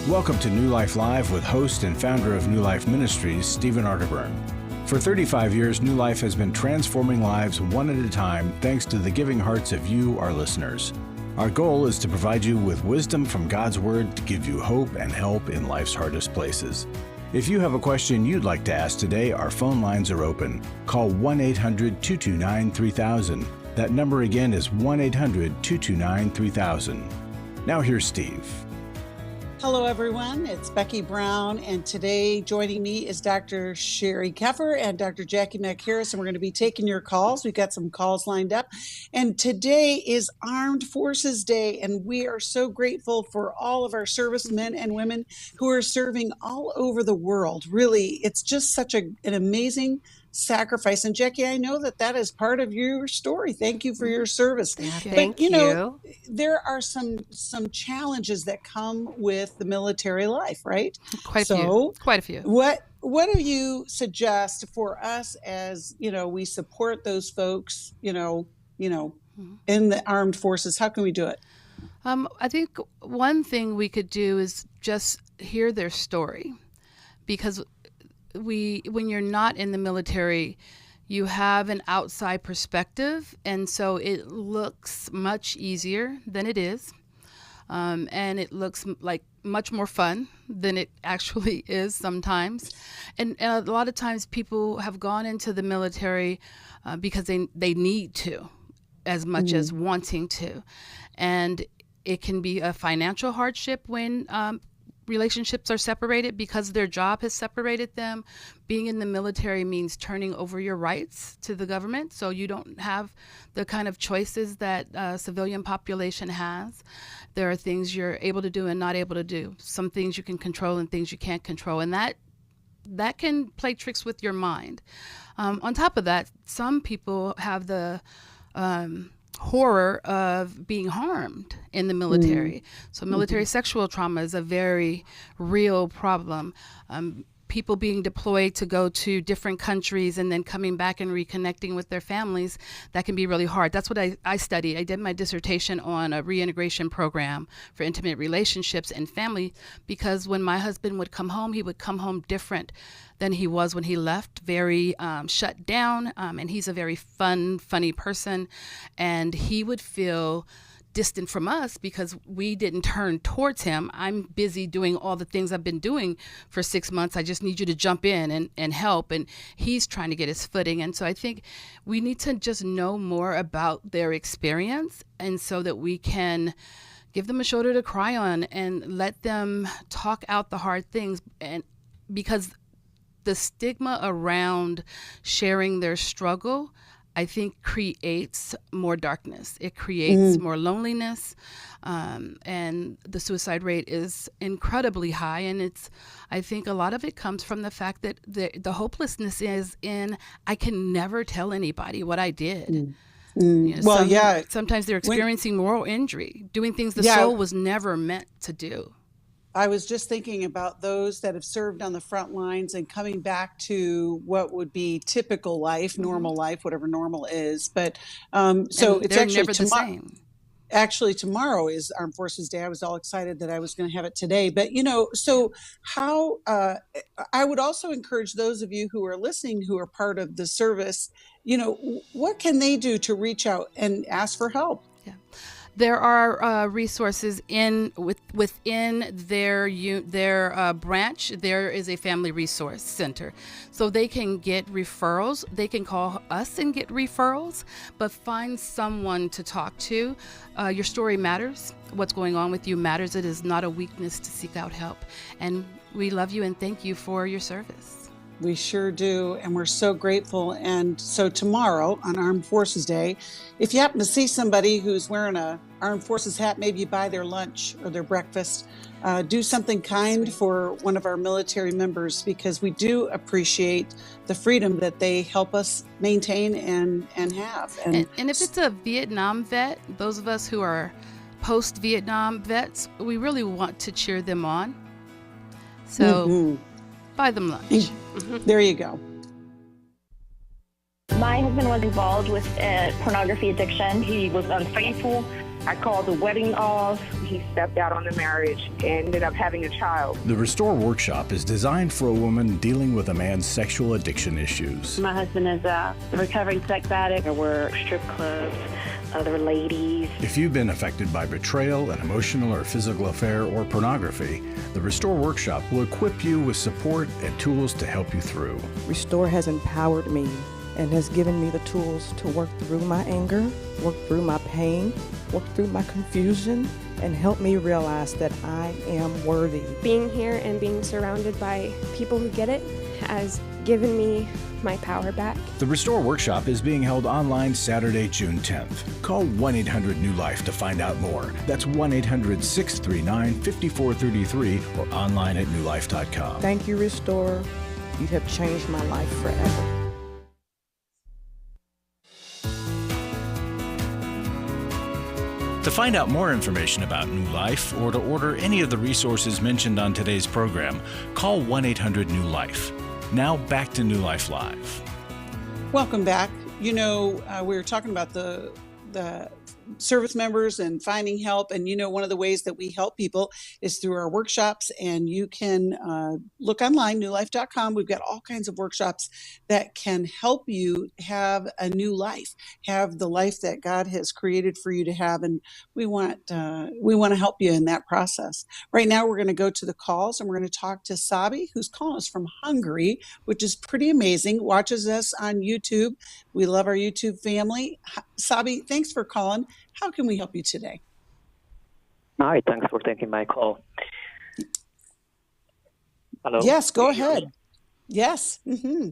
Welcome to New Life Live with host and founder of New Life Ministries, Stephen Arterburn. For 35 years, New Life has been transforming lives one at a time thanks to the giving hearts of you, our listeners. Our goal is to provide you with wisdom from God's Word to give you hope and help in life's hardest places. If you have a question you'd like to ask today, our phone lines are open. Call 1-800-229-3000. That number again is 1-800-229-3000. Now here's Steve. Hello, everyone. It's Becky Brown, and today joining me is Dr. Sheri Keffer and Dr. Jacqui Mack-Harris, and we're going to be taking your calls. We've got some calls lined up, and today is Armed Forces Day, and we are so grateful for all of our servicemen and women who are serving all over the world. Really, it's just such an amazing sacrifice. And Jacqui, I know that is part of your story. Thank you for your service. Thank you. Know, there are some challenges that come with the military life, right? Quite a few. What do you suggest for us as, we support those folks, in the armed forces? How can we do it? I think one thing we could do is just hear their story, because when you're not in the military, you have an outside perspective, and so it looks much easier than it is, and it looks like much more fun than it actually is sometimes. And a lot of times people have gone into the military because they need to, as much as wanting to, and it can be a financial hardship when relationships are separated because their job has separated them. Being in the military means turning over your rights to the government, so you don't have the kind of choices that civilian population has. There are things you're able to do and not able to do. Some things you can control and things you can't control, and that can play tricks with your mind. On top of that, some people have the horror of being harmed in the military. So military sexual trauma is a very real problem. People being deployed to go to different countries and then coming back and reconnecting with their families, that can be really hard. That's what I studied. I did my dissertation on a reintegration program for intimate relationships and family, because when my husband would come home, he would come home different than he was when he left, very shut down, and he's a very funny person, and he would feel distant from us because we didn't turn towards him. I'm busy doing all the things I've been doing for 6 months. I just need you to jump in and help. And he's trying to get his footing. And so I think we need to just know more about their experience, and so that we can give them a shoulder to cry on and let them talk out the hard things. And because the stigma around sharing their struggle, I think, creates more darkness. It creates more loneliness, and the suicide rate is incredibly high. And I think a lot of it comes from the fact that the hopelessness is in, I can never tell anybody what I did. Sometimes they're experiencing moral injury, doing things the soul was never meant to do. I was just thinking about those that have served on the front lines and coming back to what would be typical life, normal life, whatever normal is. But so it's actually never the same. Actually, tomorrow is Armed Forces Day. I was all excited that I was going to have it today. But, so how I would also encourage those of you who are listening, who are part of the service, what can they do to reach out and ask for help? Yeah. There are resources within their branch. There is a family resource center, so they can get referrals. They can call us and get referrals, but find someone to talk to. Your story matters. What's going on with you matters. It is not a weakness to seek out help. And we love you and thank you for your service. We sure do, and we're so grateful. And so tomorrow on Armed Forces Day, if you happen to see somebody who's wearing a Armed Forces hat, maybe you buy their lunch or their breakfast, do something kind for one of our military members, because we do appreciate the freedom that they help us maintain and have. And if it's a Vietnam vet, those of us who are post-Vietnam vets, we really want to cheer them on. So buy them lunch. There you go. My husband was involved with pornography addiction. He was unfaithful. I called the wedding off. He stepped out on the marriage and ended up having a child. The Restore Workshop is designed for a woman dealing with a man's sexual addiction issues. My husband is a recovering sex addict. There were strip clubs, other ladies. If you've been affected by betrayal, an emotional or physical affair, or pornography, the Restore Workshop will equip you with support and tools to help you through. Restore has empowered me and has given me the tools to work through my anger, work through my pain, work through my confusion, and help me realize that I am worthy. Being here and being surrounded by people who get it has given me my power back. The Restore Workshop is being held online Saturday, June 10th. Call 1-800-NEW-LIFE to find out more. That's 1-800-639-5433 or online at newlife.com. Thank you, Restore. You have changed my life forever. To find out more information about New Life or to order any of the resources mentioned on today's program, call 1-800-NEW-LIFE. Now back to New Life Live. Welcome back. We were talking about the service members and finding help. And, one of the ways that we help people is through our workshops. And you can look online, newlife.com. We've got all kinds of workshops that can help you have a new life, have the life that God has created for you to have. And we want to help you in that process. Right now, we're going to go to the calls and we're going to talk to Sabi, who's calling us from Hungary, which is pretty amazing. Watches us on YouTube. We love our YouTube family. Sabi, thanks for calling. How can we help you today? Hi, thanks for taking my call. Hello? Yes, go ahead. Yes. Mm-hmm.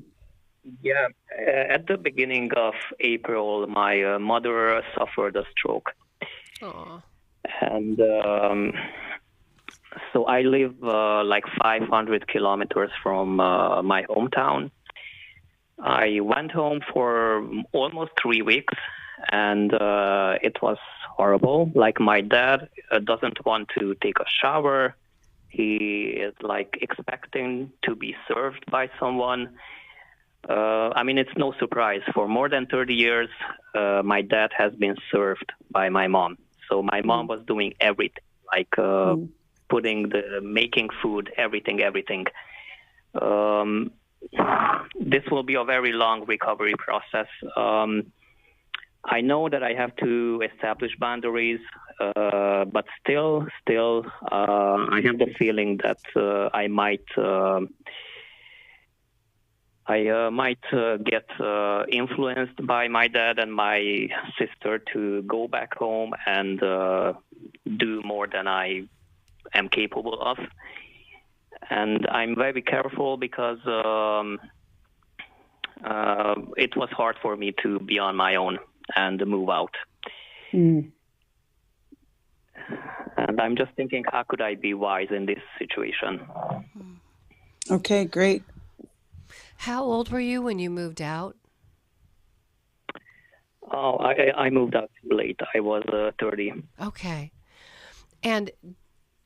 Yeah, at the beginning of April, my mother suffered a stroke. Aww. And so I live like 500 kilometers from my hometown. I went home for almost 3 weeks, and it was horrible. Like, my dad doesn't want to take a shower. He is like expecting to be served by someone. It's no surprise. For more than 30 years, my dad has been served by my mom. So my mom was doing everything, like making food, everything. This will be a very long recovery process. I know that I have to establish boundaries, but still, I have the feeling that I might get influenced by my dad and my sister to go back home and do more than I am capable of. And I'm very careful because it was hard for me to be on my own and move out. And I'm just thinking, how could I be wise in this situation? Okay, great. How old were you when you moved out? Oh, I moved out late. I was 30. Okay. And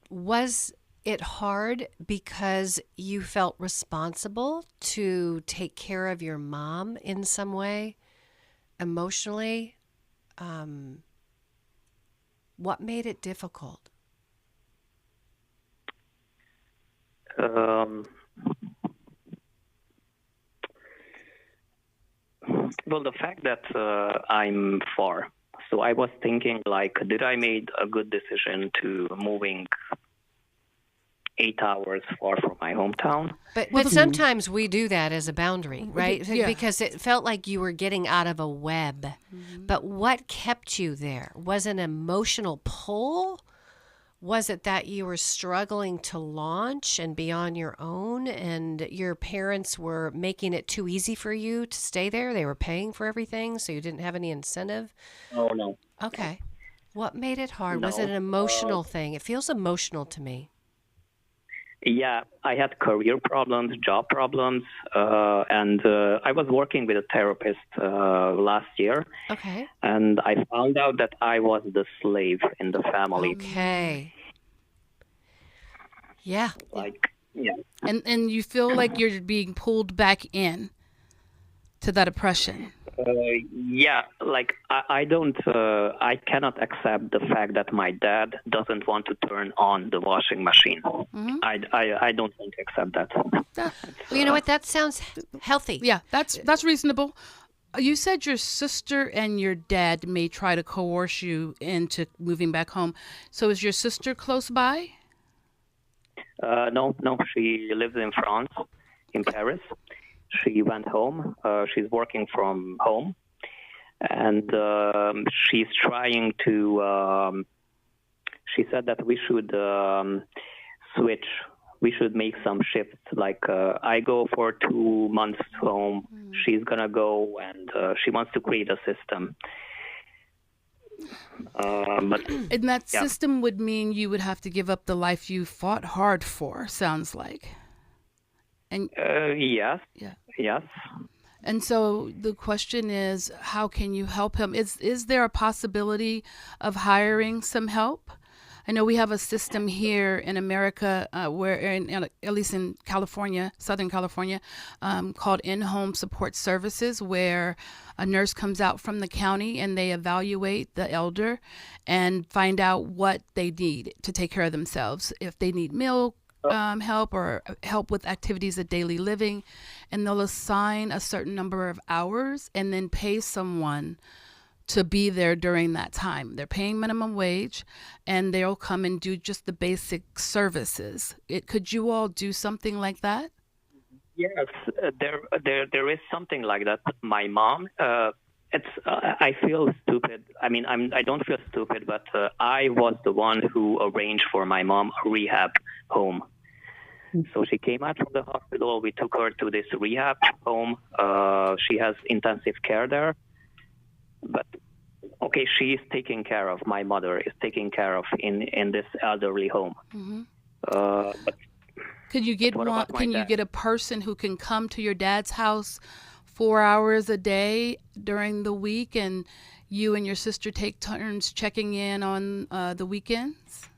was it hard because you felt responsible to take care of your mom in some way, emotionally? What made it difficult? Well, the fact that I'm far. So I was thinking, like, did I made a good decision to moving 8 hours far from my hometown? But sometimes we do that as a boundary, right? Yeah. Because it felt like you were getting out of a web. Mm-hmm. But what kept you there? Was it an emotional pull? Was it that you were struggling to launch and be on your own, and your parents were making it too easy for you to stay there? They were paying for everything, so you didn't have any incentive? Oh, no. Okay. What made it hard? No. Was it an emotional thing? It feels emotional to me. Yeah, I had career problems, job problems, and I was working with a therapist last year. Okay. And I found out that I was the slave in the family. Okay. Yeah. Yeah. And you feel like you're being pulled back in to that oppression. Yeah, like I don't, I cannot accept the fact that my dad doesn't want to turn on the washing machine. I don't want to accept that. Well, you know what? That sounds healthy. Yeah, that's reasonable. You said your sister and your dad may try to coerce you into moving back home. So is your sister close by? No, she lives in France, in Paris. She went home. She's working from home, and she's trying to. She said that we should switch. We should make some shifts. Like I go for 2 months home. She's gonna go, and she wants to create a system. And that system would mean you would have to give up the life you fought hard for. Sounds like. And yes. Yeah. Yes. And so the question is, how can you help him? Is there a possibility of hiring some help? I know we have a system here in America where, at least in California, Southern California, called in-home support services, where a nurse comes out from the county and they evaluate the elder and find out what they need to take care of themselves. If they need meal help or help with activities of daily living, and they'll assign a certain number of hours and then pay someone to be there during that time. They're paying minimum wage, and they'll come and do just the basic services. Could you all do something like that? Yes, there is something like that. My mom, I feel stupid. I mean, I don't feel stupid, but I was the one who arranged for my mom a rehab home. So she came out from the hospital. We took her to this rehab home. She has intensive care there. But, okay, she is taken care of. My mother is taken care of in this elderly home. But could you get one? Can you get a person who can come to your dad's house 4 hours a day during the week, and you and your sister take turns checking in on the weekends?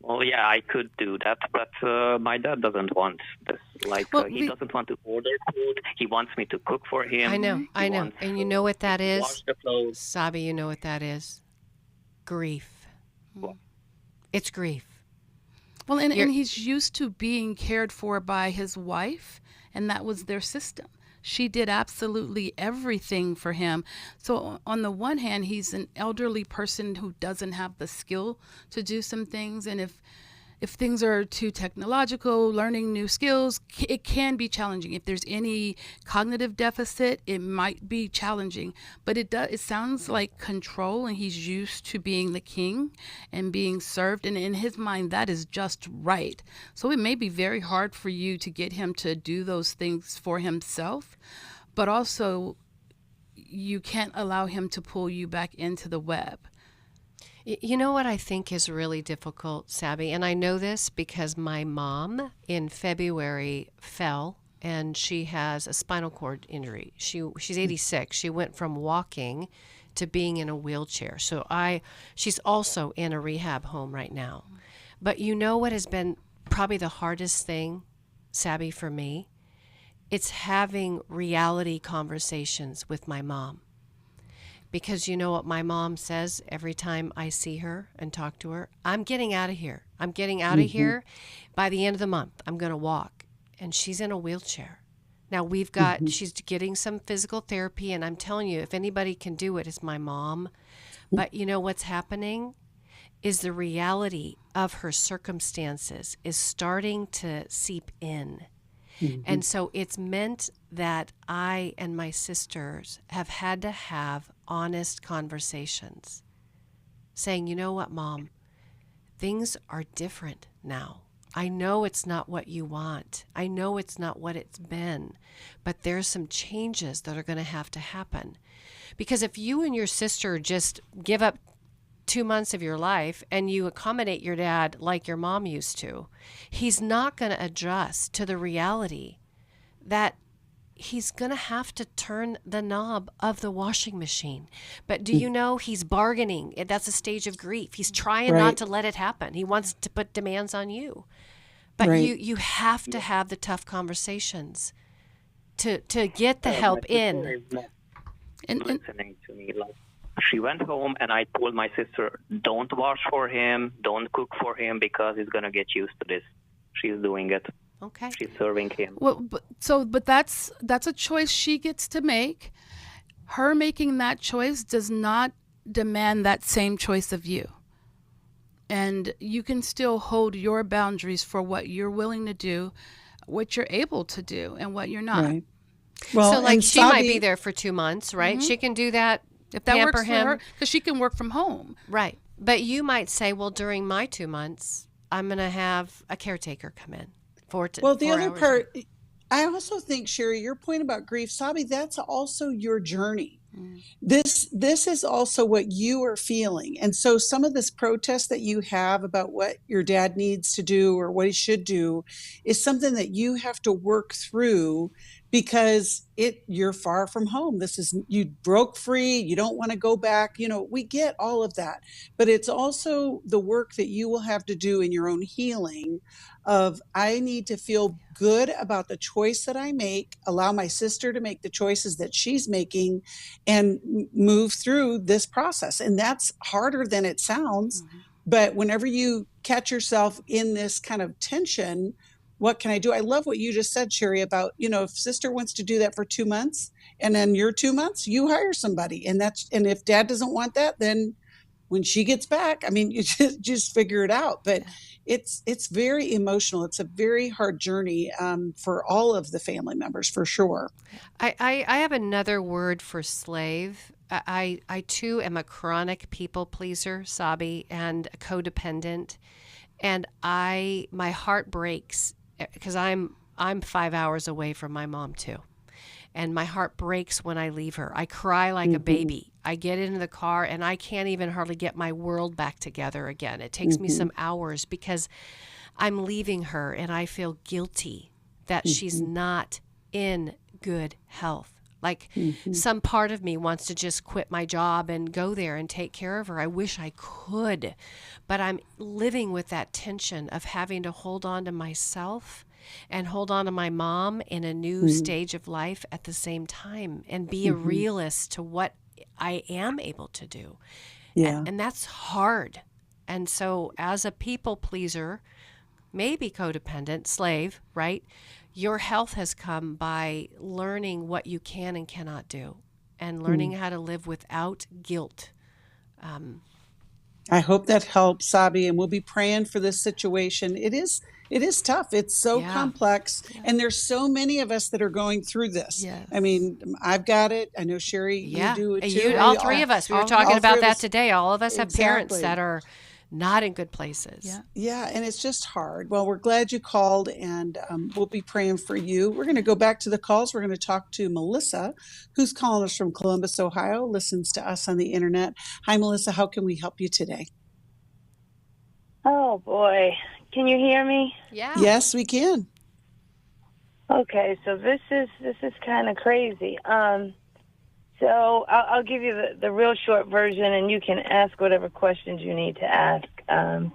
Well, yeah, I could do that, but my dad doesn't want this. He doesn't want to order food. He wants me to cook for him. I know. And you know what that is? Wash the clothes. Sabi, you know what that is? Grief. It's grief. Well, and he's used to being cared for by his wife, and that was their system. She did absolutely everything for him. So on the one hand, he's an elderly person who doesn't have the skill to do some things. And if things are too technological, learning new skills, it can be challenging. If there's any cognitive deficit, it might be challenging. But it sounds like control, and he's used to being the king and being served. And in his mind, that is just right. So it may be very hard for you to get him to do those things for himself. But also, you can't allow him to pull you back into the web. You know what I think is really difficult, Sabi? And I know this because my mom in February fell, and she has a spinal cord injury. She's 86. She went from walking to being in a wheelchair. So she's also in a rehab home right now. But you know what has been probably the hardest thing, Sabi, for me? It's having reality conversations with my mom. Because you know what my mom says every time I see her and talk to her? I'm getting out of here. I'm getting out of here. By the end of the month, I'm going to walk. And she's in a wheelchair. Now she's getting some physical therapy, and I'm telling you, if anybody can do it, it's my mom. But you know what's happening is the reality of her circumstances is starting to seep in. And so it's meant that I and my sisters have had to have honest conversations saying, you know what, Mom, things are different now. I know it's not what you want. I know it's not what it's been, but there's some changes that are going to have to happen. Because if you and your sister just give up 2 months of your life and you accommodate your dad like your mom used to, he's not going to adjust to the reality that he's going to have to turn the knob of the washing machine. But do you know he's bargaining? That's a stage of grief. He's trying not to let it happen. He wants to put demands on you. But you have to have the tough conversations to get the help My sister in. is not And listening to me. Like, she went home, and I told my sister, don't wash for him, don't cook for him, because he's going to get used to this. She's doing it. Okay. She's serving him. well, but that's a choice she gets to make. Her making that choice does not demand that same choice of you. And you can still hold your boundaries for what you're willing to do, what you're able to do, and what you're not. Right. Well, So, like, and she might Sabi- be there for 2 months, right? She can do that, If that pamper works for him. her, because she can work from home. Right. But you might say, well, during my 2 months, I'm going to have a caretaker come in. Well, the 4 other hours. part, I also think, Sheri, your point about grief, Sabi, that's also your journey. This is also what you are feeling. And so some of this protest that you have about what your dad needs to do or what he should do is something that you have to work through, because you're far from home. You broke free, you don't want to go back. We get all of that, but it's also the work that you will have to do in your own healing of, I need to feel good about the choice that I make, allow my sister to make the choices that she's making, and move through this process. And that's harder than it sounds. But whenever you catch yourself in this kind of tension, what can I do? I love what you just said, Sheri, about, if sister wants to do that for 2 months, and then your 2 months, you hire somebody. And if dad doesn't want that, then when she gets back, I mean, you just figure it out. But it's very emotional. It's a very hard journey for all of the family members, for sure. I have another word for slave. I too am a chronic people pleaser, Sabi, and a codependent. And my heart breaks because I'm 5 hours away from my mom too. And my heart breaks when I leave her. I cry like a baby. I get into the car and I can't even hardly get my world back together again. It takes me some hours because I'm leaving her and I feel guilty that she's not in good health. Like some part of me wants to just quit my job and go there and take care of her. I wish I could, but I'm living with that tension of having to hold on to myself and hold on to my mom in a new stage of life at the same time, and be a realist to what I am able to do. Yeah. And that's hard. And so as a people pleaser, maybe codependent, slave, right? Your health has come by learning what you can and cannot do, and learning how to live without guilt. I hope that helps, Sabi, and we'll be praying for this situation. It is tough. It's so complex, and there's so many of us that are going through this. Yes. I mean, I've got it. I know, Sheri, you do it too. All three of us. We were talking about that today. All of us have parents Exactly. that are not in good places. Yeah, and it's just hard. Well, we're glad you called, and we'll be praying for you. We're going to go back to the calls. We're going to talk to Melissa, who's calling us from Columbus, Ohio, listens to us on the internet. Hi, Melissa. How can we help you today? Oh, boy. Can you hear me? Yeah. Yes, we can. Okay, so this is kind of crazy. So I'll give you the real short version, and you can ask whatever questions you need to ask.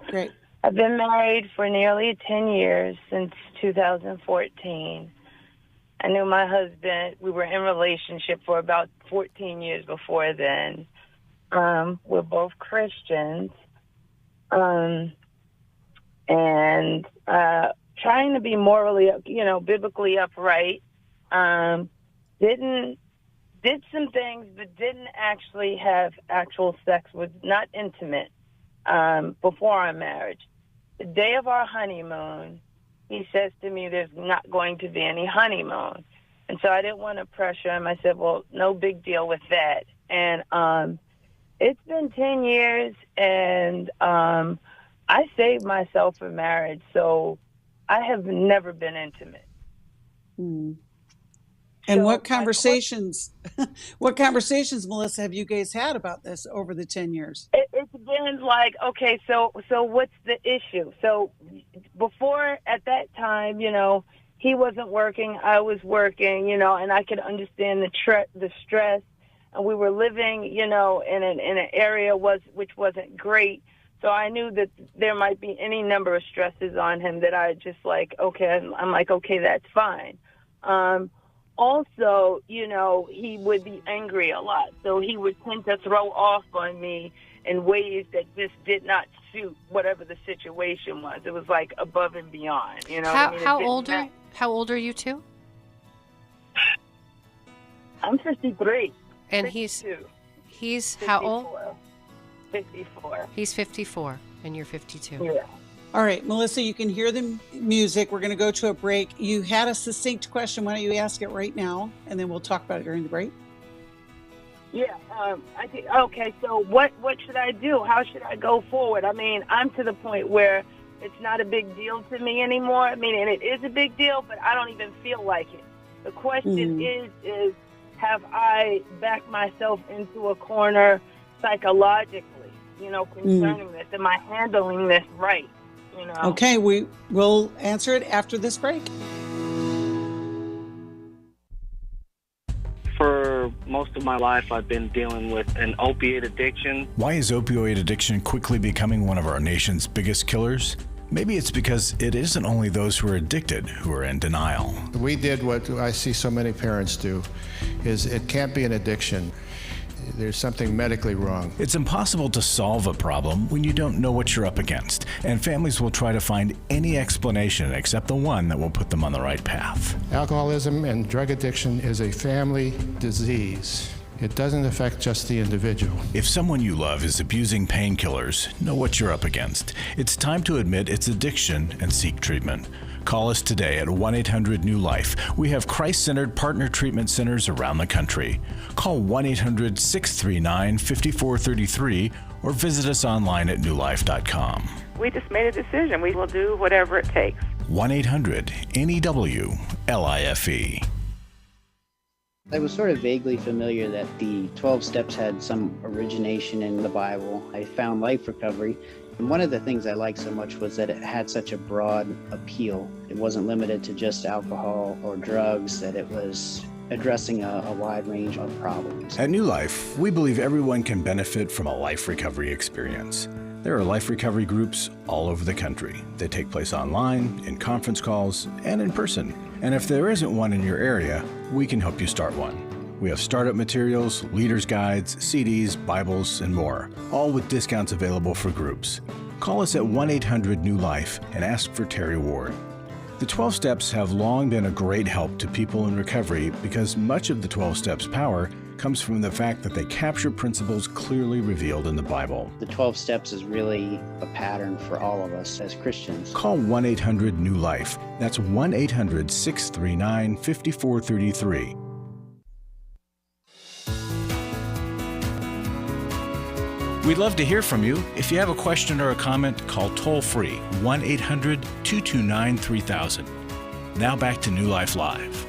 Great. I've been married for nearly 10 years, since 2014. I knew my husband. We were in a relationship for about 14 years before then. We're both Christians. And trying to be morally, biblically upright. Did some things, but didn't actually have actual sex, was not intimate before our marriage. The day of our honeymoon, he says to me, there's not going to be any honeymoon. And so I didn't want to pressure him. I said, well, no big deal with that. And it's been 10 years, and I saved myself for marriage, so I have never been intimate. And So what conversations, Melissa, have you guys had about this over the 10 years? It's been like, okay, so what's the issue? So before, at that time, he wasn't working, I was working, and I could understand the stress, and we were living, in an area which wasn't great. So I knew that there might be any number of stresses on him that I just like, okay, I'm like, okay, that's fine. also, you know, he would be angry a lot. So he would tend to throw off on me in ways that just did not suit whatever the situation was. It was like above and beyond, you know what I mean? How old are you two? I'm 53. And 52. he's 54. how old? 54. He's 54 and you're 52. Yeah. All right, Melissa, you can hear the music. We're going to go to a break. You had a succinct question. Why don't you ask it right now, and then we'll talk about it during the break. Yeah, I think, okay, so what should I do? How should I go forward? I mean, I'm to the point where it's not a big deal to me anymore. I mean, and it is a big deal, but I don't even feel like it. The question is have I backed myself into a corner psychologically, you know, concerning this? Am I handling this right? You know? Okay, we will answer it after this break. For most of my life, I've been dealing with an opiate addiction. Why is opioid addiction quickly becoming one of our nation's biggest killers? Maybe it's because it isn't only those who are addicted who are in denial. We did what I see so many parents do, is it can't be an addiction. There's something medically wrong. It's impossible to solve a problem when you don't know what you're up against, and families will try to find any explanation except the one that will put them on the right path. Alcoholism and drug addiction is a family disease. It doesn't affect just the individual. If someone you love is abusing painkillers, know what you're up against. It's time to admit it's addiction and seek treatment. Call us today at 1-800-NEW-LIFE. We have Christ-centered partner treatment centers around the country. Call 1-800-639-5433 or visit us online at newlife.com. We just made a decision. We will do whatever it takes. 1-800-NEW-LIFE. I was sort of vaguely familiar that the 12 steps had some origination in the Bible. I found Life Recovery, and one of the things I liked so much was that it had such a broad appeal. It wasn't limited to just alcohol or drugs, that it was addressing a wide range of problems. At New Life, we believe everyone can benefit from a life recovery experience. There are life recovery groups all over the country. They take place online, in conference calls, and in person. And if there isn't one in your area, we can help you start one. We have startup materials, leaders' guides, CDs, Bibles, and more, all with discounts available for groups. Call us at 1-800-NEW-LIFE and ask for Terry Ward. The 12 Steps have long been a great help to people in recovery because much of the 12 Steps' power comes from the fact that they capture principles clearly revealed in the Bible. The 12 Steps is really a pattern for all of us as Christians. Call 1-800-NEW-LIFE. That's 1-800-639-5433. We'd love to hear from you. If you have a question or a comment, call toll-free 1-800-229-3000. Now back to New Life Live.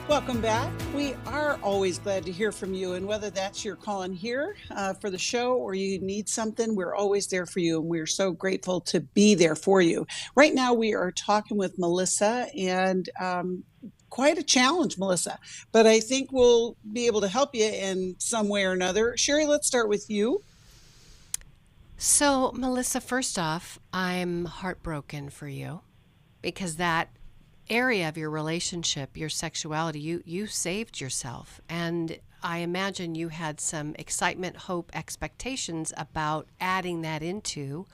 Welcome back. We are always glad to hear from you, and whether that's your calling here for the show or you need something, we're always there for you, and we're so grateful to be there for you. Right now, we are talking with Melissa, and quite a challenge, Melissa, but I think we'll be able to help you in some way or another. Sheri, let's start with you. So, Melissa, first off, I'm heartbroken for you because that area of your relationship, your sexuality, you saved yourself. And I imagine you had some excitement, hope, expectations about adding that into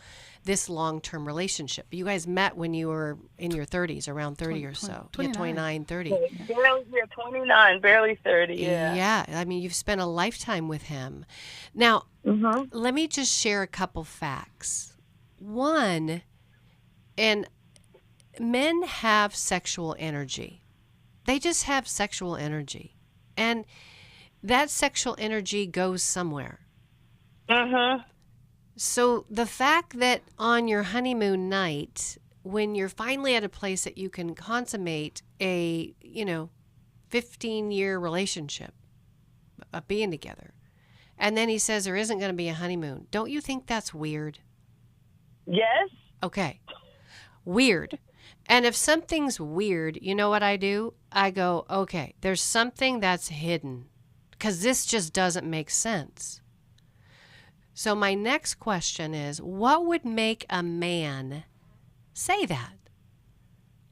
this long-term relationship. You guys met when you were in your 30s, around 30 or so. 29, 30. Barely, 29, barely 30, yeah. Yeah, I mean, you've spent a lifetime with him. Now, let me just share a couple facts. One, and men have sexual energy. They just have sexual energy. And that sexual energy goes somewhere. So the fact that on your honeymoon night, when you're finally at a place that you can consummate a, 15-year relationship of being together, and then he says there isn't going to be a honeymoon, don't you think that's weird? Yes. Okay. Weird. And if something's weird, you know what I do? I go, okay, there's something that's hidden because this just doesn't make sense. So my next question is, what would make a man say that?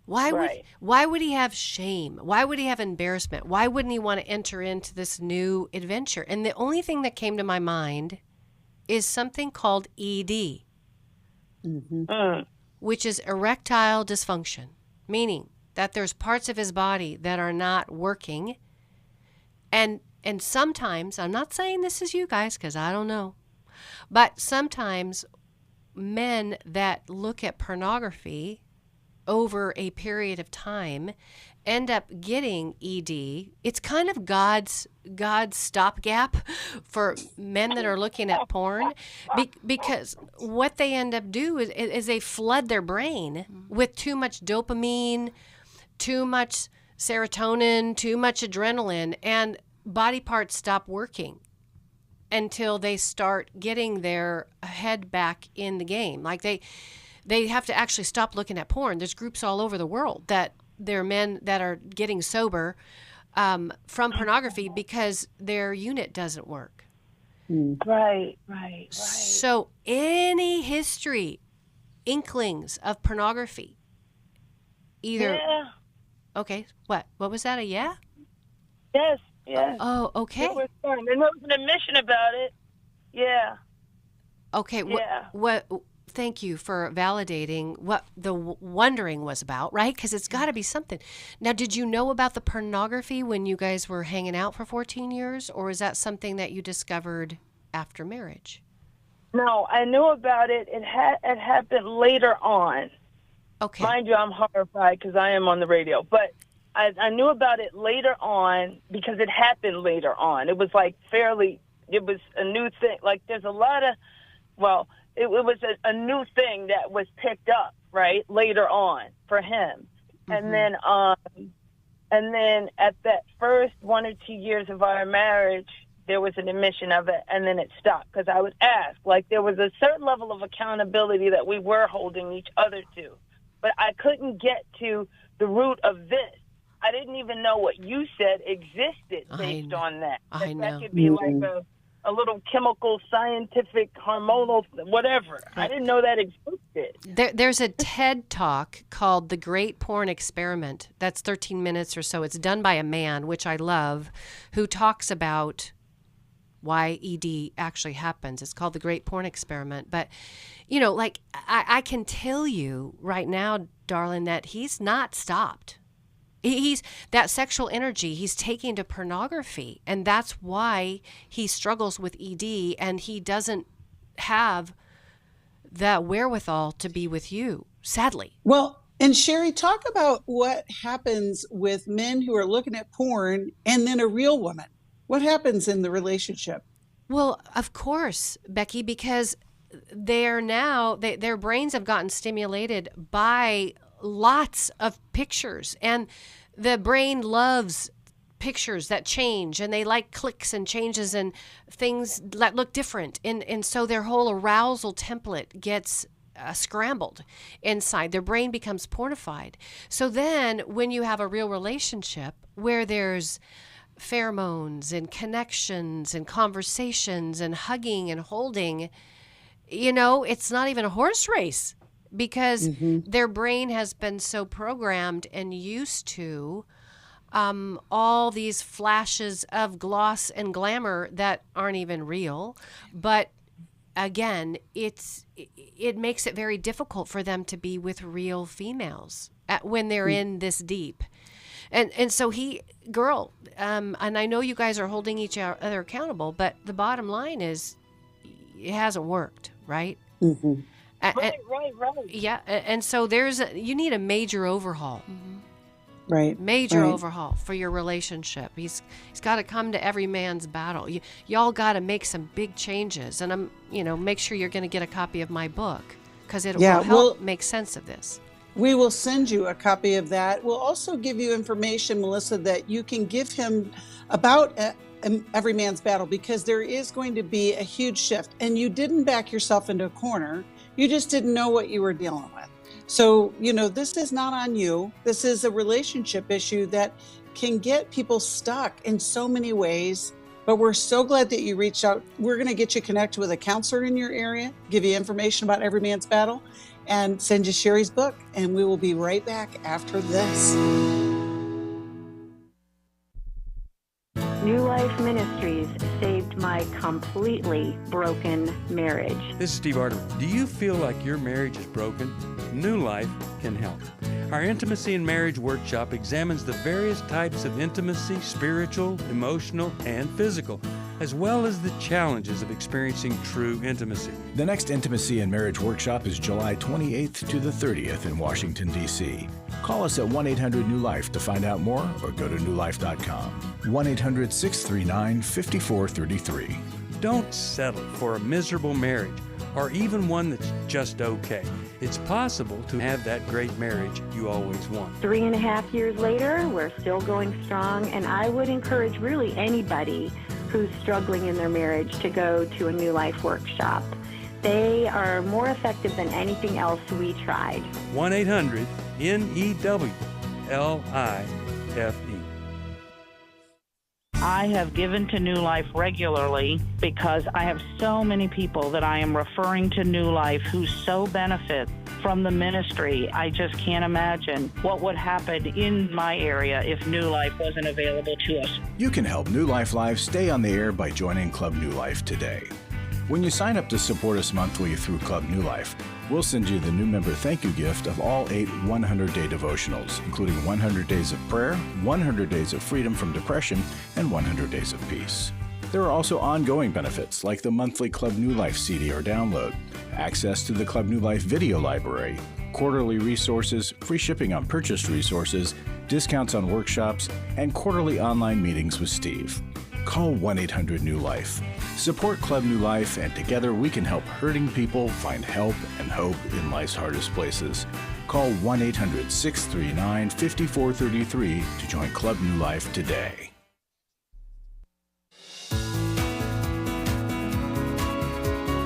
Why Right. would he have shame? Why would he have embarrassment? Why wouldn't he want to enter into this new adventure? And the only thing that came to my mind is something called ED, which is erectile dysfunction, meaning that there's parts of his body that are not working. And sometimes, I'm not saying this is you guys because I don't know, but sometimes men that look at pornography over a period of time end up getting ED. It's kind of God's stopgap for men that are looking at porn, because what they end up do is they flood their brain with too much dopamine, too much serotonin, too much adrenaline, and body parts stop working until they start getting their head back in the game. Like they have to actually stop looking at porn. There's groups all over the world that there are men that are getting sober from pornography because their unit doesn't work. Right. So any history, inklings of pornography, either... Yeah. Okay, what was that, a yeah? Yes. Oh, okay. It was fun. And there was an admission about it. Yeah. Okay, what thank you for validating what the wondering was about, right? Because it's got to be something. Now, did you know about the pornography when you guys were hanging out for 14 years, or is that something that you discovered after marriage? No, I knew about it. It happened later on. Okay. Mind you, I'm horrified because I am on the radio, but I knew about it later on because it happened later on. It was like it was a new thing. Like there's a lot of, it was a new thing that was picked up, right, later on for him. And then at that first 1 or 2 years of our marriage, there was an admission of it, and then it stopped because I was asked. Like there was a certain level of accountability that we were holding each other to, but I couldn't get to the root of this. I didn't even know what you said existed based on that. I know. That could be like a little chemical, scientific, hormonal, whatever. I didn't know that existed. There's a TED Talk called The Great Porn Experiment. That's 13 minutes or so. It's done by a man, which I love, who talks about why ED actually happens. It's called The Great Porn Experiment. But, like I can tell you right now, darling, that he's not stopped. He's that sexual energy he's taking to pornography, and that's why he struggles with ED, and he doesn't have the wherewithal to be with you, sadly. Well, and Sheri, talk about what happens with men who are looking at porn and then a real woman. What happens in the relationship? Well, of course, Becky, because their brains have gotten stimulated by lots of pictures, and the brain loves pictures that change, and they like clicks and changes and things that look different, and so their whole arousal template gets scrambled inside. Their brain becomes pornified. So then when you have a real relationship where there's pheromones and connections and conversations and hugging and holding, it's not even a horse race, because their brain has been so programmed and used to all these flashes of gloss and glamour that aren't even real. But again, it makes it very difficult for them to be with real females when they're in this deep. And so and I know you guys are holding each other accountable, but the bottom line is it hasn't worked, right? Right. Yeah, and so you need a major overhaul. Right. Major overhaul for your relationship. He's got to come to every man's battle. Y'all got to make some big changes, and make sure you're going to get a copy of my book, because it will help make sense of this. We will send you a copy of that. We'll also give you information, Melissa, that you can give him about every man's battle, because there is going to be a huge shift, and you didn't back yourself into a corner. You just didn't know what you were dealing with. So, this is not on you. This is a relationship issue that can get people stuck in so many ways. But we're so glad that you reached out. We're going to get you connected with a counselor in your area, give you information about every man's battle. and send you Sheri's book. And we will be right back after this. New Life Ministries saved my completely broken marriage. This is Steve Arterburn. Do you feel like your marriage is broken? New Life can help. Our Intimacy and Marriage Workshop examines the various types of intimacy, spiritual, emotional, and physical, as well as the challenges of experiencing true intimacy. The next Intimacy and Marriage Workshop is July 28th to the 30th in Washington, D.C. Call us at 1-800-NEW-LIFE to find out more or go to newlife.com. 1-800-639-5433. Don't settle for a miserable marriage or even one that's just okay. It's possible to have that great marriage you always want. 3.5 years later, we're still going strong, and I would encourage really anybody who's struggling in their marriage to go to a New Life workshop. They are more effective than anything else we tried. 1-800-NEWLIFE. I have given to New Life regularly because I have so many people that I am referring to New Life who so benefit from the ministry. I just can't imagine what would happen in my area if New Life wasn't available to us. You can help New Life Live stay on the air by joining Club New Life today. When you sign up to support us monthly through Club New Life, we'll send you the new member thank you gift of all 8 100-day devotionals, including 100 Days of Prayer, 100 Days of Freedom from Depression, and 100 Days of Peace. There are also ongoing benefits like the monthly Club New Life CD or download, access to the Club New Life video library, quarterly resources, free shipping on purchased resources, discounts on workshops, and quarterly online meetings with Steve. Call 1-800-NEW-LIFE. Support Club New Life, and together we can help hurting people find help and hope in life's hardest places. Call 1-800-639-5433 to join Club New Life today.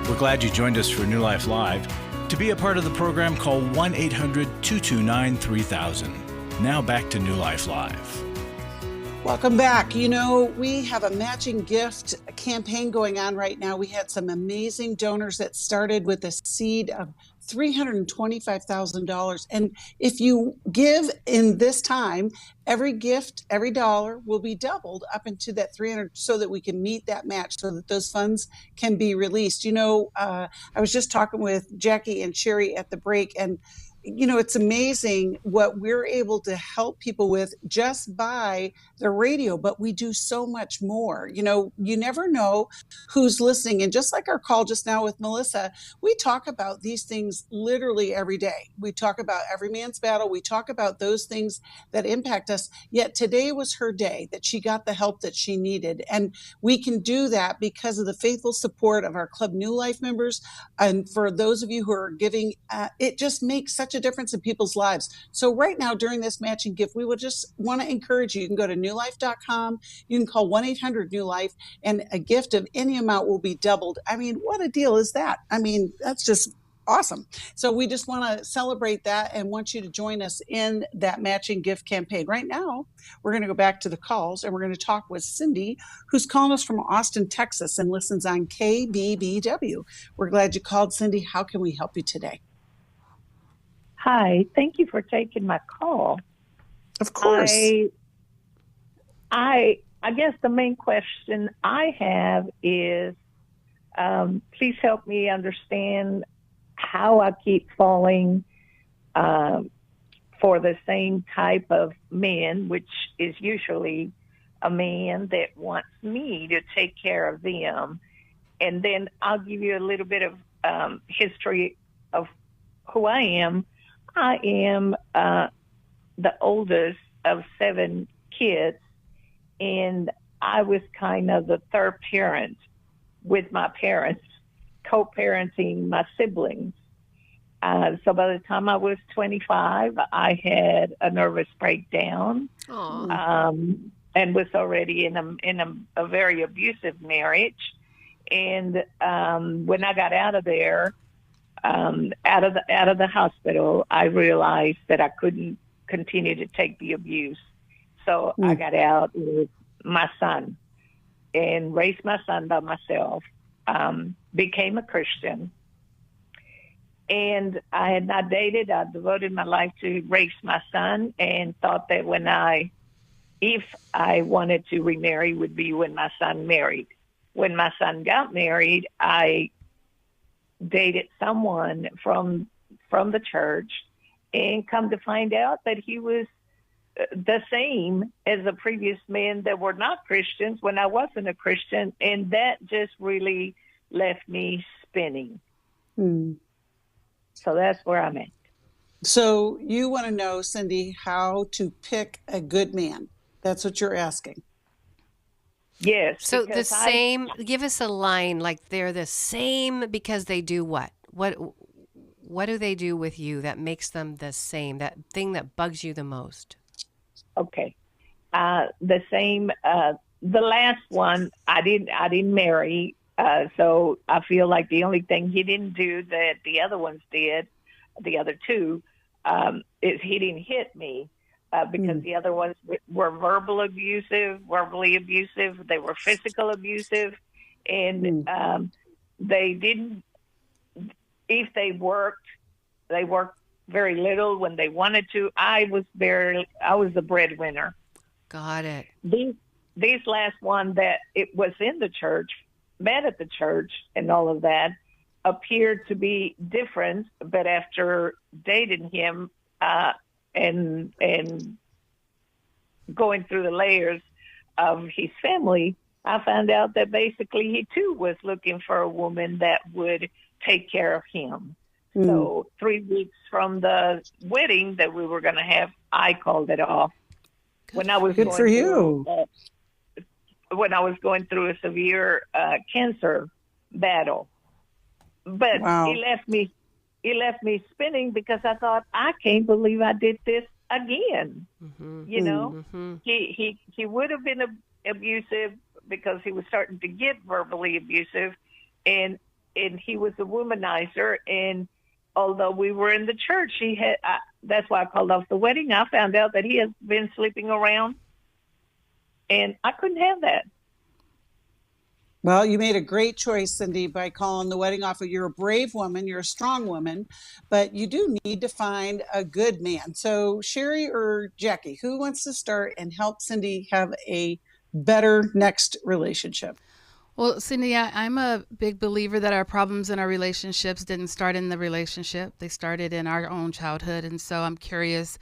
We're glad you joined us for New Life Live. To be a part of the program, call 1-800-229-3000. Now back to New Life Live. Welcome back. You know, we have a matching gift campaign going on right now. We had some amazing donors that started with a seed of $325,000. And if you give in this time, every gift, every dollar will be doubled up into that 300 so that we can meet that match so that those funds can be released. You know, I was just talking with Jacqui and Sheri at the break, and you know, it's amazing what we're able to help people with just by the radio, but we do so much more. You know, you never know who's listening. And just like our call just now with Melissa, we talk about these things literally every day. We talk about every man's battle. We talk about those things that impact us. Yet today was her day that she got the help that she needed. And we can do that because of the faithful support of our Club New Life members. And for those of you who are giving, it just makes such a difference in people's lives. So right now during this matching gift, we would just want to encourage you. You can go to newlife.com. You can call 1-800-NEW-LIFE, and a gift of any amount will be doubled. I mean, what a deal is that? I mean, that's just awesome. So we just want to celebrate that and want you to join us in that matching gift campaign. Right now, we're going to go back to the calls, and we're going to talk with Cindy, who's calling us from Austin, Texas, and listens on KBBW. We're glad you called, Cindy. How can we help you today? Hi, thank you for taking my call. Of course. I guess the main question I have is, please help me understand how I keep falling for the same type of man, which is usually a man that wants me to take care of them. And then I'll give you a little bit of history of who I am. I am the oldest of 7 kids, and I was kind of the third parent with my parents, co-parenting my siblings. So by the time I was 25, I had a nervous breakdown, and was already in a very abusive marriage. And when I got out of there, out of the hospital, I realized that I couldn't continue to take the abuse. So I got out with my son and raised my son by myself, became a Christian. And I had not dated. I devoted my life to raise my son and thought that if I wanted to remarry would be when my son married. When my son got married, I dated someone from the church, and come to find out that he was the same as the previous men that were not Christians when I wasn't a Christian, and that just really left me spinning. So that's where I'm at. So you want to know, Cindy, how to pick a good man. That's what you're asking. Yes. So the same, give us a line, like they're the same because they do what? What do they do with you that makes them the same, that thing that bugs you the most? Okay. The same, the last one, I didn't marry. So I feel like the only thing he didn't do that the other ones did, the other two, is he didn't hit me. Because the other ones were verbally abusive, they were physical abusive, and they didn't, if they worked very little when they wanted to. I was the breadwinner. Got it. These last one that it was in the church, met at the church and all of that, appeared to be different, but after dating him, and going through the layers of his family, I found out that basically he too was looking for a woman that would take care of him. So 3 weeks from the wedding that we were going to have, I called it off. When I was Good for you. When I was going through a severe cancer battle. But Wow. It left me spinning because I thought, I can't believe I did this again. You know, he would have been abusive because he was starting to get verbally abusive, and he was a womanizer. And although we were in the church, that's why I called off the wedding. I found out that he has been sleeping around, and I couldn't have that. Well, you made a great choice, Cindy, by calling the wedding off. You're a brave woman. You're a strong woman, but you do need to find a good man. So Sheri or Jacqui, who wants to start and help Cindy have a better next relationship? Well, Cindy, I'm a big believer that our problems in our relationships didn't start in the relationship. They started in our own childhood. And so I'm curious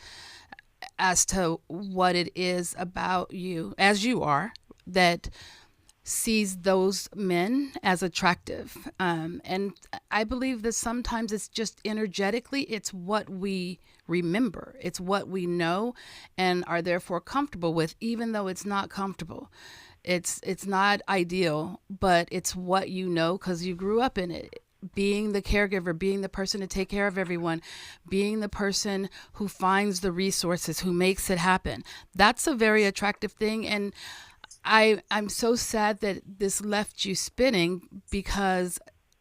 as to what it is about you, as you are, that sees those men as attractive. And I believe that sometimes it's just energetically, it's what we remember. It's what we know and are therefore comfortable with, even though it's not comfortable. It's not ideal, but it's what you know because you grew up in it. Being the caregiver, being the person to take care of everyone, being the person who finds the resources, who makes it happen. That's a very attractive thing. And I'm so sad that this left you spinning because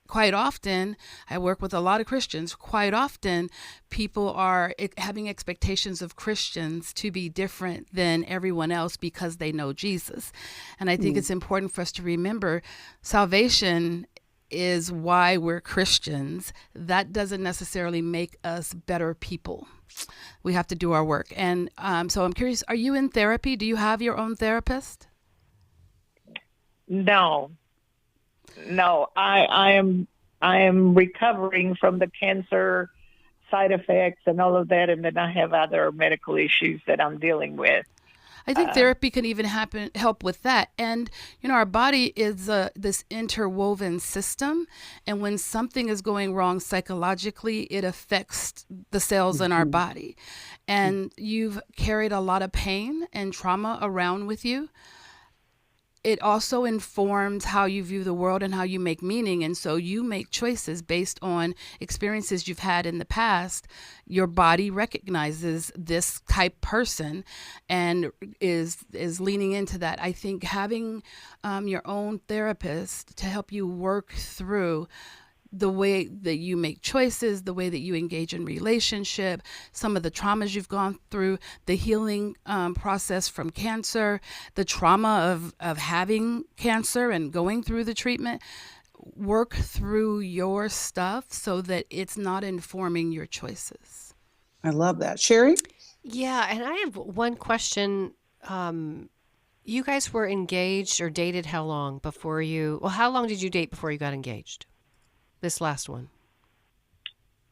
quite often, I work with a lot of Christians, quite often people are having expectations of Christians to be different than everyone else because they know Jesus. And I think it's important for us to remember salvation is why we're Christians. That doesn't necessarily make us better people. We have to do our work. And so I'm curious, are you in therapy? Do you have your own therapist? No, I am recovering from the cancer side effects and all of that, and then I have other medical issues that I'm dealing with. I think therapy can even help with that. And, our body is this interwoven system. And when something is going wrong psychologically, it affects the cells in our body. And you've carried a lot of pain and trauma around with you. It also informs how you view the world and how you make meaning. And so you make choices based on experiences you've had in the past. Your body recognizes this type person and is leaning into that. I think having your own therapist to help you work through the way that you make choices, the way that you engage in relationship, some of the traumas you've gone through, the healing process from cancer, the trauma of having cancer and going through the treatment. work through your stuff so that it's not informing your choices. I love that. Sheri? Yeah, and I have one question. You guys were engaged or dated how long before how long did you date before you got engaged? This last one.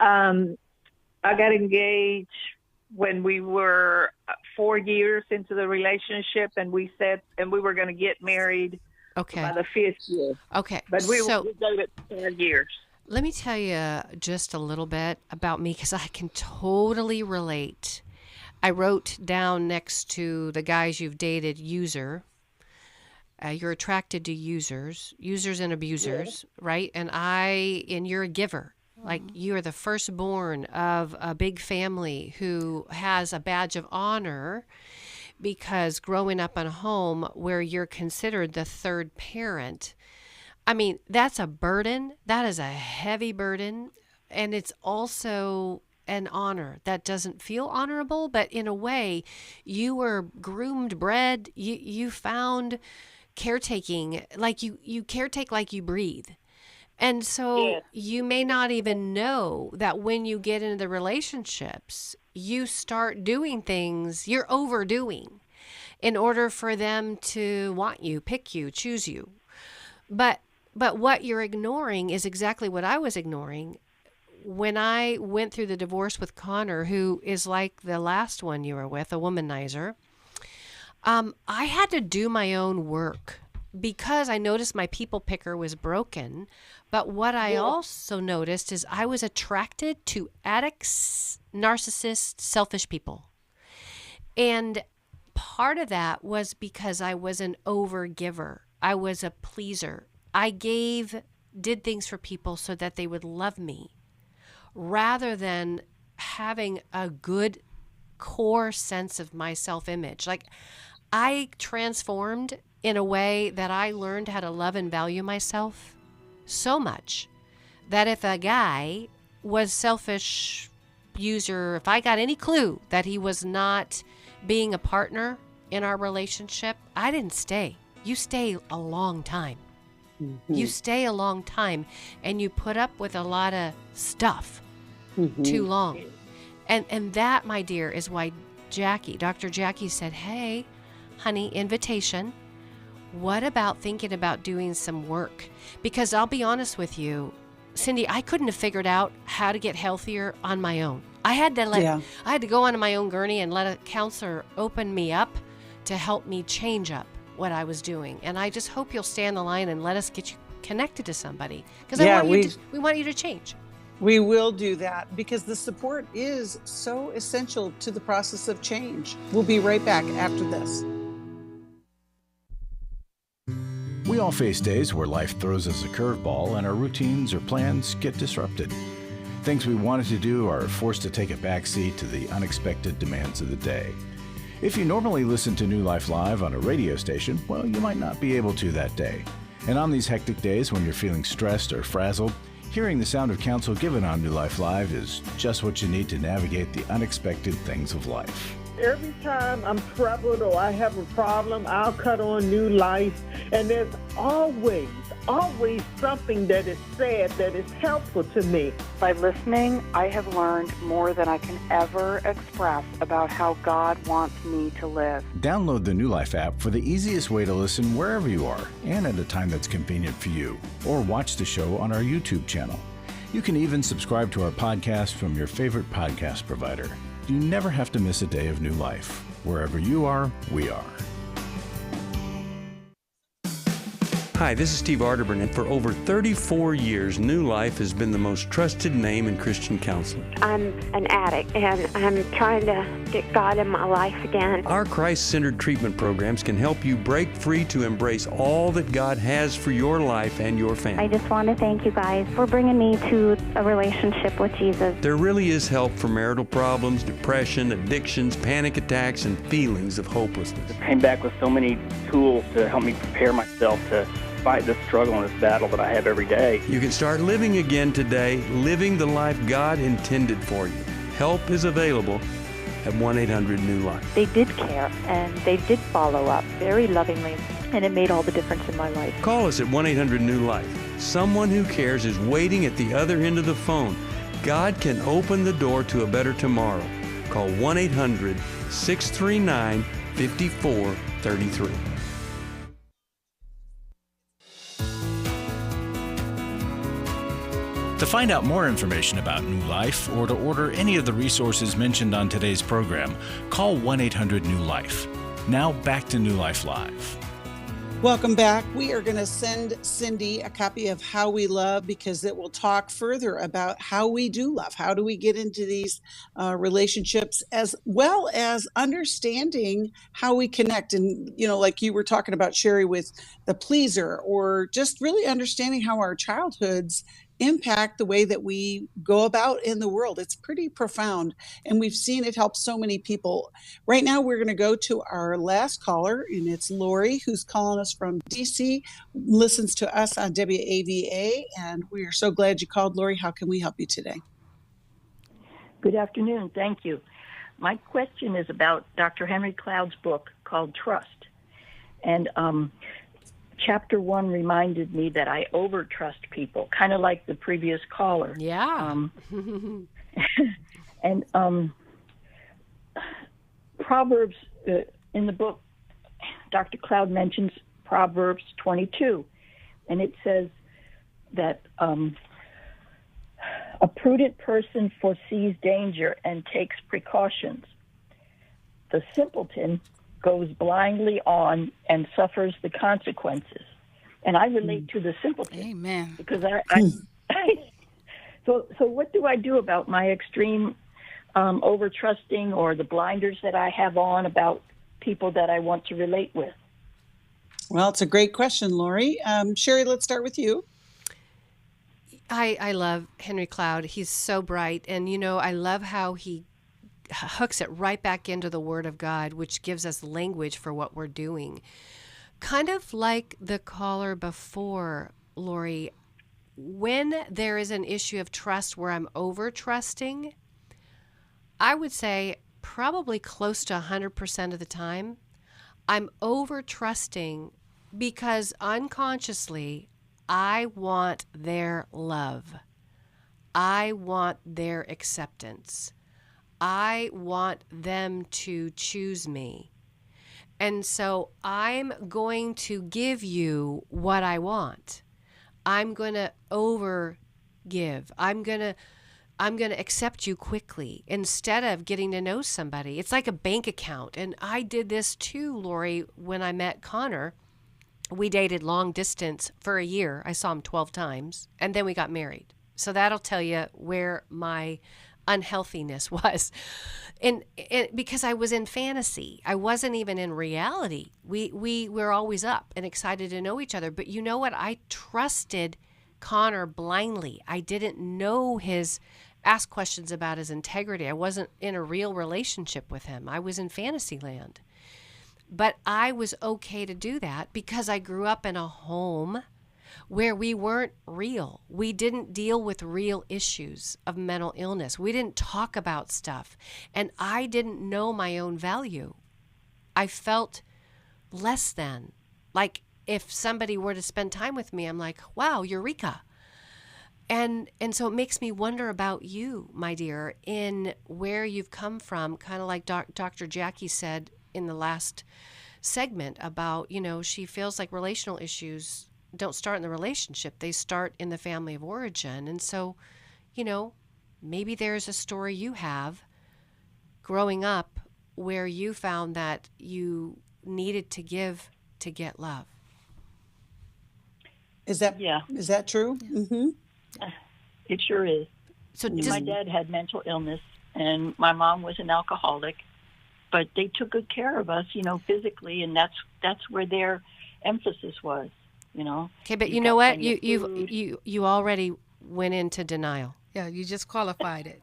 I got engaged when we were 4 years into the relationship, and we were going to get married by the 5th year. Okay. But we dated 4 years. Let me tell you just a little bit about me, because I can totally relate. I wrote down next to the guys you've dated, user. You're attracted to users and abusers, right? And you're a giver. Like, you are the firstborn of a big family who has a badge of honor, because growing up in a home where you're considered the third parent, I mean, that's a burden. That is a heavy burden. And it's also an honor that doesn't feel honorable, but in a way, you were groomed, bred, you found caretaking, like you caretake like you breathe. And so you may not even know that when you get into the relationships, you start doing things you're overdoing in order for them to want you, pick you, choose you. But what you're ignoring is exactly what I was ignoring when I went through the divorce with Connor, who is like the last one you were with, a womanizer. I had to do my own work because I noticed my people picker was broken. But what I also noticed is I was attracted to addicts, narcissists, selfish people. And part of that was because I was an overgiver. I was a pleaser. I did things for people so that they would love me, rather than having a good core sense of my self-image. Like, I transformed in a way that I learned how to love and value myself so much that if a guy was selfish user, if I got any clue that he was not being a partner in our relationship, I didn't stay. You stay a long time. Mm-hmm. You stay a long time, and you put up with a lot of stuff too long. And that, my dear, is why Dr. Jacqui said, hey, honey, invitation. What about thinking about doing some work? Because I'll be honest with you, Cindy, I couldn't have figured out how to get healthier on my own. I had to go onto my own gurney and let a counselor open me up to help me change up what I was doing. And I just hope you'll stay on the line and let us get you connected to somebody, because we want you to change. We will do that, because the support is so essential to the process of change. We'll be right back after this. We all face days where life throws us a curveball and our routines or plans get disrupted. Things we wanted to do are forced to take a backseat to the unexpected demands of the day. If you normally listen to New Life Live on a radio station, well, you might not be able to that day. And on these hectic days when you're feeling stressed or frazzled, hearing the sound of counsel given on New Life Live is just what you need to navigate the unexpected things of life. Every time I'm troubled or I have a problem, I'll cut on New Life, and there's always something that is said that is helpful to me. By listening, I have learned more than I can ever express about how God wants me to live. Download the New Life app for the easiest way to listen wherever you are and at a time that's convenient for you, or watch the show on our YouTube channel. You can even subscribe to our podcast from your favorite podcast provider. You never have to miss a day of New Life. Wherever you are, we are. Hi, this is Steve Arterburn, and for over 34 years, New Life has been the most trusted name in Christian counseling. I'm an addict, and I'm trying to get God in my life again. Our Christ-centered treatment programs can help you break free to embrace all that God has for your life and your family. I just want to thank you guys for bringing me to a relationship with Jesus. There really is help for marital problems, depression, addictions, panic attacks, and feelings of hopelessness. I came back with so many tools to help me prepare myself to fight this struggle and this battle that I have every day. You can start living again today, living the life God intended for you. Help is available at 1-800-NEW-LIFE. They did care, and they did follow up very lovingly. and it made all the difference in my life. Call us at 1-800-NEW-LIFE. Someone who cares is waiting at the other end of the phone. God can open the door to a better tomorrow. Call 1-800-639-5433. To find out more information about New Life or to order any of the resources mentioned on today's program, call 1-800-NEW-LIFE. Now back to New Life Live. Welcome back. We are going to send Cindy a copy of How We Love because it will talk further about how we do love. How do we get into these relationships, as well as understanding how we connect. And, like you were talking about, Sheri, with the pleaser, or just really understanding how our childhoods impact the way that we go about in the world. It's pretty profound, and we've seen it help so many people. Right now, we're going to go to our last caller, and it's Lori, who's calling us from DC, listens to us on WAVA, and we are so glad you called, Lori. How can we help you today? Good afternoon. Thank you. My question is about Dr. Henry Cloud's book called Trust. And Chapter 1 reminded me that I overtrust people, kind of like the previous caller. Yeah. And Proverbs, in the book, Dr. Cloud mentions Proverbs 22, and it says that a prudent person foresees danger and takes precautions. The simpleton goes blindly on and suffers the consequences. And I relate to the simpleton. Amen. Because so what do I do about my extreme over-trusting, or the blinders that I have on about people that I want to relate with? Well, it's a great question, Lori. Sheri, let's start with you. I love Henry Cloud. He's so bright. And, I love how he hooks it right back into the Word of God, which gives us language for what we're doing. Kind of like the caller before, Lori, when there is an issue of trust where I'm over-trusting, I would say probably close to 100% of the time, I'm over-trusting because unconsciously I want their love. I want their acceptance. I want them to choose me. And so I'm going to give you what I want. I'm going to over-give. I'm going to accept you quickly instead of getting to know somebody. It's like a bank account. And I did this too, Lori, when I met Connor. We dated long distance for a year. I saw him 12 times, and then we got married. So that'll tell you where my unhealthiness was. And because I was in fantasy. I wasn't even in reality. We were always up and excited to know each other. But you know what? I trusted Connor blindly. I didn't know ask questions about his integrity. I wasn't in a real relationship with him. I was in fantasy land. But I was okay to do that because I grew up in a home where we weren't real. We didn't deal with real issues of mental illness. We didn't talk about stuff. And I didn't know my own value. I felt less than. Like if somebody were to spend time with me, I'm like, wow, eureka. And so it makes me wonder about you, my dear, in where you've come from, kind of like Dr. Jacqui said in the last segment about, she feels like relational issues don't start in the relationship. They start in the family of origin. And so, maybe there's a story you have growing up where you found that you needed to give to get love. Is that true? Mm-hmm. It sure is. So my dad had mental illness, and my mom was an alcoholic, but they took good care of us, physically, and that's where their emphasis was, Okay, but you know what? You already went into denial. Yeah, you just qualified it.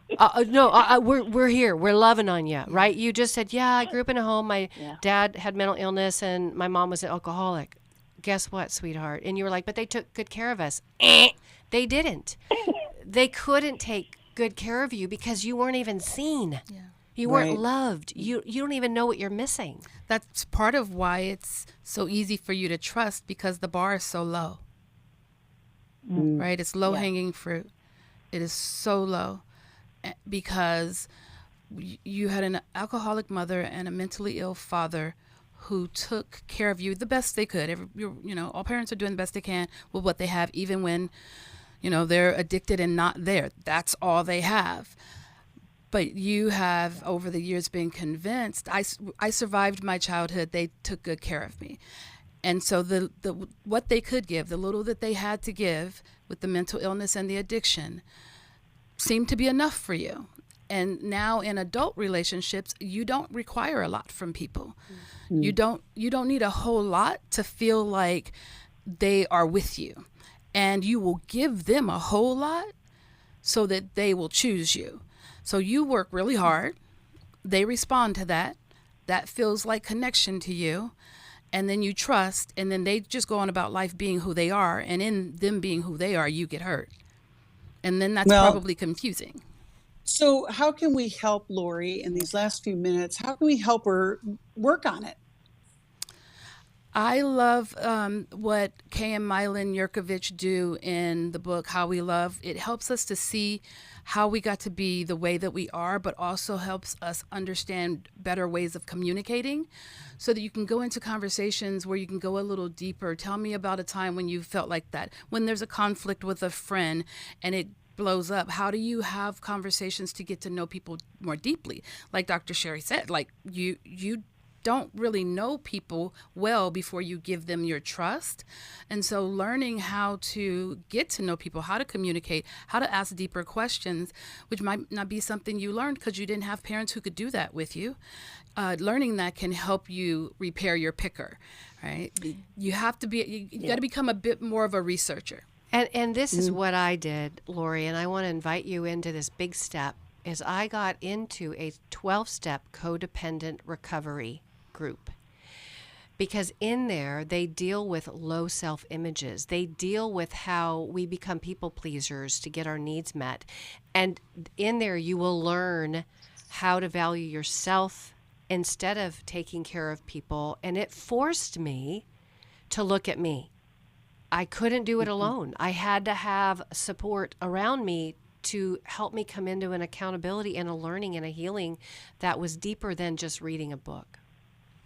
We're here. We're loving on you, right? You just said, yeah, I grew up in a home. My dad had mental illness, and my mom was an alcoholic. Guess what, sweetheart? And you were like, but they took good care of us. They didn't. They couldn't take good care of you because you weren't even seen. Yeah. You weren't loved. You don't even know what you're missing. That's part of why it's so easy for you to trust, because the bar is so low. Right? It's low-hanging fruit. It is so low because you had an alcoholic mother and a mentally ill father who took care of you the best they could. All parents are doing the best they can with what they have, even when, they're addicted and not there. That's all they have. But you have, over the years, been convinced. I survived my childhood. They took good care of me. And so the what they could give, the little that they had to give with the mental illness and the addiction, seemed to be enough for you. And now in adult relationships, you don't require a lot from people. You don't need a whole lot to feel like they are with you. And you will give them a whole lot so that they will choose you. So you work really hard. They respond to that. That feels like connection to you. And then you trust, and then they just go on about life being who they are. And in them being who they are, you get hurt. And then that's probably confusing. So how can we help Lori in these last few minutes? How can we help her work on it? I love what Kay and Mylon Yurkovich do in the book, How We Love. It helps us to see how we got to be the way that we are, but also helps us understand better ways of communicating so that you can go into conversations where you can go a little deeper. Tell me about a time when you felt like that. When there's a conflict with a friend and it blows up, how do you have conversations to get to know people more deeply? Like Dr. Sheri said, like you don't really know people well before you give them your trust. And so learning how to get to know people, how to communicate, how to ask deeper questions, which might not be something you learned because you didn't have parents who could do that with you. Learning that can help you repair your picker, right? You have to be, you got to become a bit more of a researcher. And this is what I did, Lori, and I want to invite you into this big step, is I got into a 12-step codependent recovery group. Because in there, they deal with low self-images. They deal with how we become people pleasers to get our needs met. And in there, you will learn how to value yourself instead of taking care of people. And it forced me to look at me. I couldn't do it alone. I had to have support around me to help me come into an accountability and a learning and a healing that was deeper than just reading a book.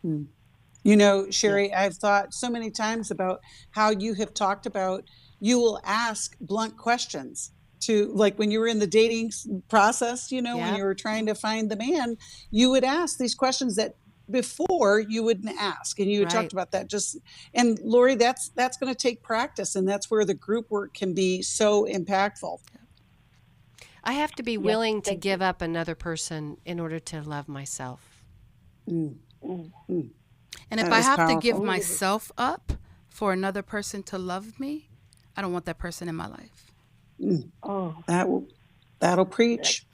You know, Sheri, I've thought so many times about how you have talked about, you will ask blunt questions to, like when you were in the dating process, you know, when you were trying to find the man, you would ask these questions that before you wouldn't ask. And you had talked about that and Lori, that's going to take practice. And that's where the group work can be so impactful. I have to be willing to give up another person in order to love myself. And if I have to give myself up for another person to love me, I don't want that person in my life. That'll preach.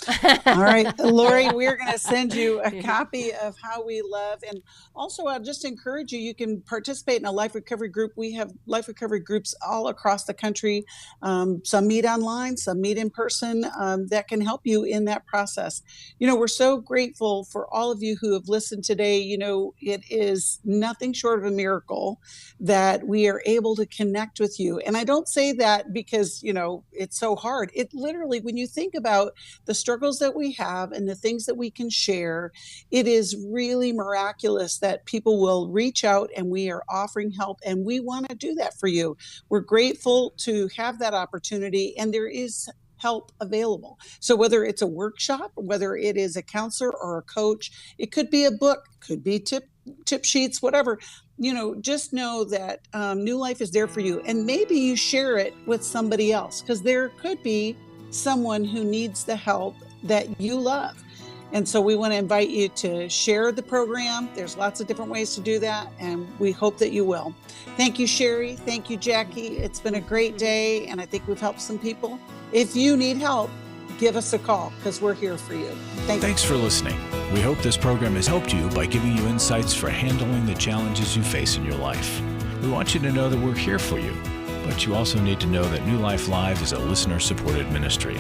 All right, Lori, we're going to send you a copy of How We Love. And also, I'll just encourage you, you can participate in a life recovery group. We have life recovery groups all across the country. Some meet online, some meet in person, that can help you in that process. You know, we're so grateful for all of you who have listened today. You know, it is nothing short of a miracle that we are able to connect with you. And I don't say that because, you know, it's so hard. It literally, when you think about the struggles that we have and the things that we can share, it is really miraculous that people will reach out and we are offering help, and we want to do that for you. We're grateful to have that opportunity, and there is help available. So whether it's a workshop, whether it is a counselor or a coach, it could be a book, could be tip sheets, whatever, you know, just know that New Life is there for you. And maybe you share it with somebody else, because there could be someone who needs the help that you love. And so we want to invite you to share the program. There's lots of different ways to do that, and we hope that you will. Thank you, Sheri. Thank you, Jacqui. It's been a great day, and I think we've helped some people. If you need help, give us a call, because we're here for you. Thanks for listening. We hope this program has helped you by giving you insights for handling the challenges you face in your life. We want you to know that we're here for you, but you also need to know that New Life Live is a listener-supported ministry.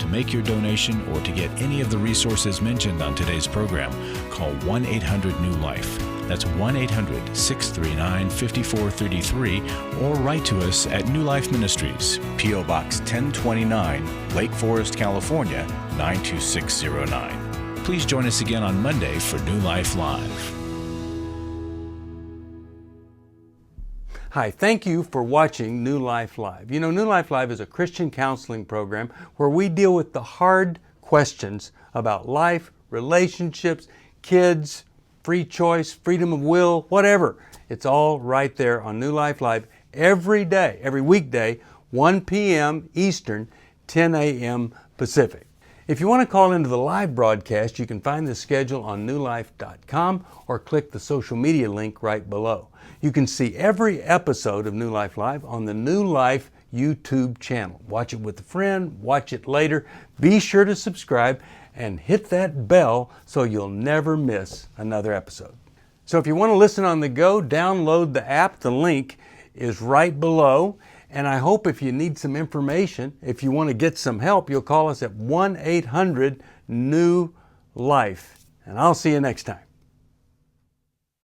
To make your donation or to get any of the resources mentioned on today's program, call 1-800-NEW-LIFE. That's 1-800-639-5433, or write to us at New Life Ministries, P.O. Box 1029, Lake Forest, California, 92609. Please join us again on Monday for New Life Live. Hi, thank you for watching New Life Live. You know, New Life Live is a Christian counseling program where we deal with the hard questions about life, relationships, kids, free choice, freedom of will, whatever. It's all right there on New Life Live every day, every weekday, 1 p.m. Eastern, 10 a.m. Pacific. If you want to call into the live broadcast, you can find the schedule on newlife.com or click the social media link right below. You can see every episode of New Life Live on the New Life YouTube channel. Watch it with a friend, watch it later. Be sure to subscribe and hit that bell so you'll never miss another episode. So if you want to listen on the go, download the app. The link is right below. And I hope if you need some information, if you want to get some help, you'll call us at 1-800-NEW-LIFE. And I'll see you next time.